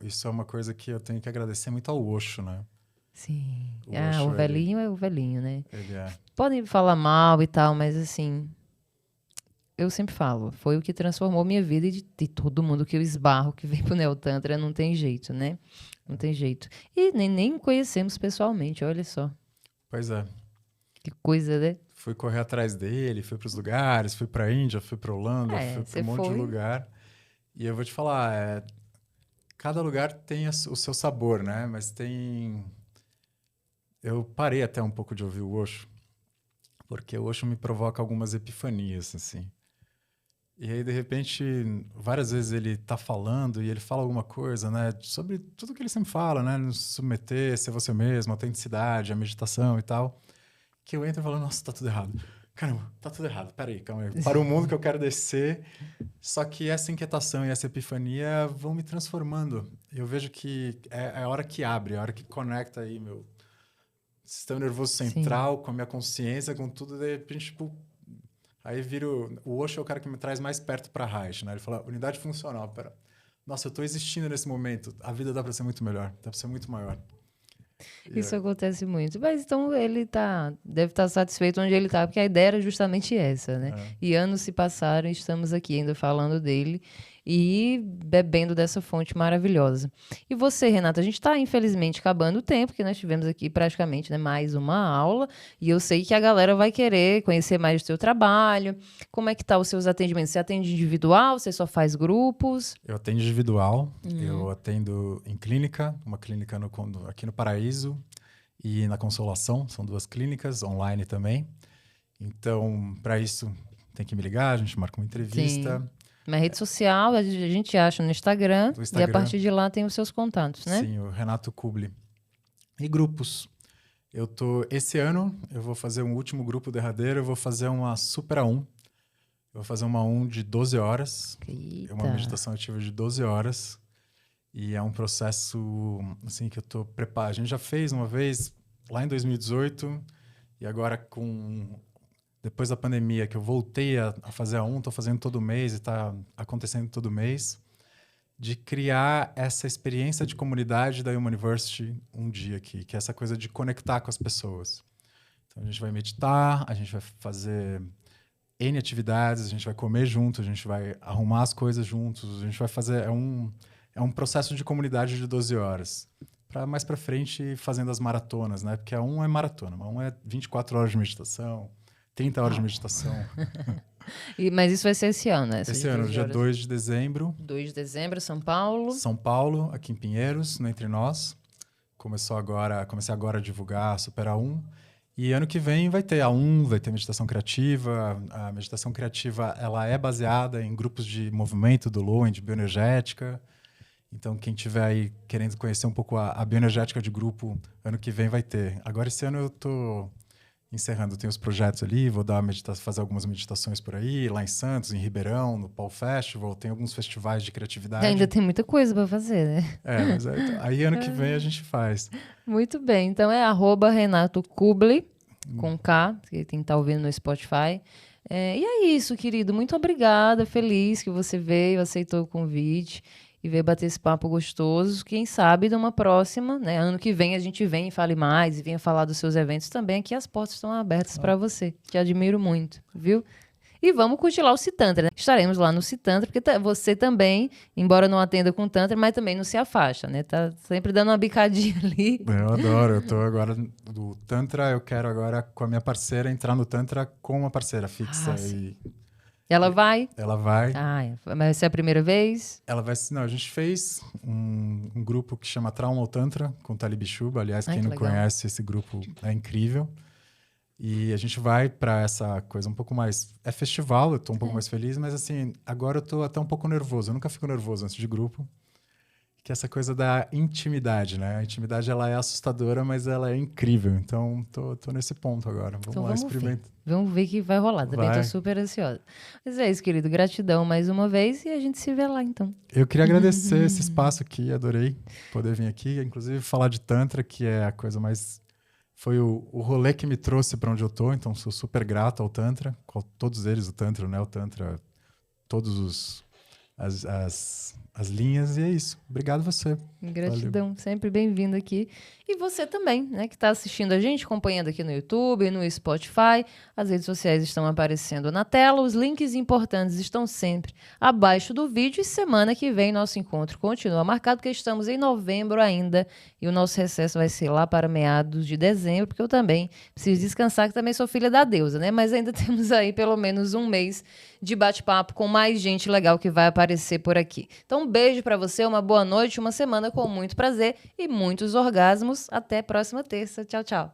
Isso é uma coisa que eu tenho que agradecer muito ao Osho, né? Sim. O Ah, o Osho, velhinho é o velhinho, né? ele é. Podem falar mal e tal, mas assim, eu sempre falo, foi o que transformou minha vida e de todo mundo que eu esbarro, que vem pro Neotantra, não tem jeito, né? Não tem jeito. E nem conhecemos pessoalmente, olha só. Pois é. Que coisa, né? Fui correr atrás dele, fui para os lugares, fui para a Índia, fui para Holanda, fui para Você um monte de foi. lugar. E eu vou te falar, cada lugar tem o seu sabor, né? Mas tem. Eu parei até um pouco de ouvir o Osho, porque o Osho me provoca algumas epifanias, assim. E aí, de repente, várias vezes ele tá falando e ele fala alguma coisa, né? Sobre tudo que ele sempre fala, né? Nos submeter, ser você mesmo, autenticidade, a meditação e tal. Que eu entro e falo: nossa, tá tudo errado. Caramba, tá tudo errado. Peraí, calma aí. Para o mundo que eu quero descer. Só que essa inquietação e essa epifania vão me transformando. Eu vejo que é a hora que abre, é a hora que conecta aí meu sistema nervoso Sim. central com a minha consciência, com tudo. De repente, tipo, aí vira o Osho é o cara que me traz mais perto para Reich, né? Ele fala: unidade funcional. Pera. Nossa, eu tô existindo nesse momento. A vida dá para ser muito melhor, dá para ser muito maior. E Isso acontece muito. Mas então ele deve estar satisfeito onde ele está, porque a ideia era justamente essa, né? é, E anos se passaram e estamos aqui ainda falando dele e bebendo dessa fonte maravilhosa. E você, Renata, a gente está infelizmente acabando o tempo, que nós tivemos aqui praticamente, né, mais uma aula, e eu sei que a galera vai querer conhecer mais do seu trabalho. Como é que tá os seus atendimentos? Você atende individual? Você só faz grupos? eu atendo individual, Uhum. eu atendo em clínica, uma clínica aqui no Paraíso e na Consolação, são duas clínicas, online também. Então, para isso, tem que me ligar, a gente marca uma Sim. entrevista. Minha rede social, a gente acha no Instagram Do e a Instagram, partir de lá tem os seus contatos, né? sim, o Renato Kubli. E grupos. Esse ano, eu vou fazer um último grupo derradeiro, eu vou fazer uma Super A1. Eu vou fazer uma A1 de 12 horas. É uma Eita. meditação ativa de 12 horas. E é um processo assim, que eu estou preparado. A gente já fez uma vez lá em 2018 e agora depois da pandemia que eu voltei a fazer estou fazendo todo mês e está acontecendo todo mês, de criar essa experiência de comunidade da Humaniversity um dia aqui, que é essa coisa de conectar com as pessoas. Então a gente vai meditar, a gente vai fazer N atividades, a gente vai comer junto, a gente vai arrumar as coisas juntos, a gente vai fazer... É um processo de comunidade de 12 horas. Para mais para frente, fazendo as maratonas, né? Porque é maratona, é 24 horas de meditação, 30 horas de meditação. Mas isso vai ser esse ano, né? Esse ano, dia 2 de dezembro. 2 de dezembro, São Paulo. São Paulo, aqui em Pinheiros, no Entre Nós. Comecei agora a divulgar a Super A1. E ano que vem vai ter A1, vai ter meditação criativa. A meditação criativa ela é baseada em grupos de movimento do Lowen, de bioenergética. Então, quem tiver aí querendo conhecer um pouco a bioenergética de grupo, ano que vem vai ter. Agora, esse ano eu estou encerrando, tem os projetos ali, vou fazer algumas meditações por aí, lá em Santos, em Ribeirão, no Paul Festival, tem alguns festivais de criatividade. Ainda tem muita coisa para fazer, né? Mas aí ano que vem a gente faz. Muito bem, então é @Renato Kubli, com K, que tem que estar ouvindo no Spotify. E é isso, querido, muito obrigada, feliz que você veio, aceitou o convite e veio bater esse papo gostoso. Quem sabe numa próxima, né? Ano que vem a gente vem e fale mais e venha falar dos seus eventos também. Aqui as portas estão abertas para você. Te admiro muito, viu? E vamos curtir lá o Citantra, né? Estaremos lá no Citantra, porque você também, embora não atenda com Tantra, mas também não se afasta, né? Tá sempre dando uma bicadinha ali. Eu adoro, eu tô agora do Tantra, eu quero agora com a minha parceira entrar no Tantra com uma parceira fixa. Ela vai? Ela vai. Mas vai ser a primeira vez? Ela vai... Não, a gente fez um grupo que chama Trauma ou Tantra, com o Talib Shuba. Aliás, quem não conhece esse grupo é incrível. E a gente vai para essa coisa um pouco mais... É festival, eu tô um pouco mais feliz, mas assim, agora eu tô até um pouco nervoso. Eu nunca fico nervoso antes de grupo. Que é essa coisa da intimidade, né? A intimidade, ela é assustadora, mas ela é incrível. Então, tô nesse ponto agora. Vamos lá, experimentar. Vamos ver o que vai rolar. Também tô super ansiosa. Mas é isso, querido. Gratidão mais uma vez e a gente se vê lá, então. Eu queria agradecer esse espaço aqui. Adorei poder vir aqui. Inclusive, falar de Tantra, que é a coisa mais... Foi o rolê que me trouxe para onde eu tô. Então, sou super grato ao Tantra. Todos eles, o Tantra, né? O Tantra, todos as linhas, e é isso. Obrigado você. Gratidão, Valeu. Sempre bem-vindo aqui. E você também, né, que está assistindo a gente, acompanhando aqui no YouTube, no Spotify. As redes sociais estão aparecendo na tela, os links importantes estão sempre abaixo do vídeo. E semana que vem nosso encontro continua marcado, porque estamos em novembro ainda e o nosso recesso vai ser lá para meados de dezembro, porque eu também preciso descansar, que também sou filha da deusa, né? Mas ainda temos aí pelo menos um mês de bate-papo com mais gente legal que vai aparecer por aqui. Então, um beijo para você, uma boa noite, uma semana com muito prazer e muitos orgasmos. Até a próxima terça. Tchau, tchau.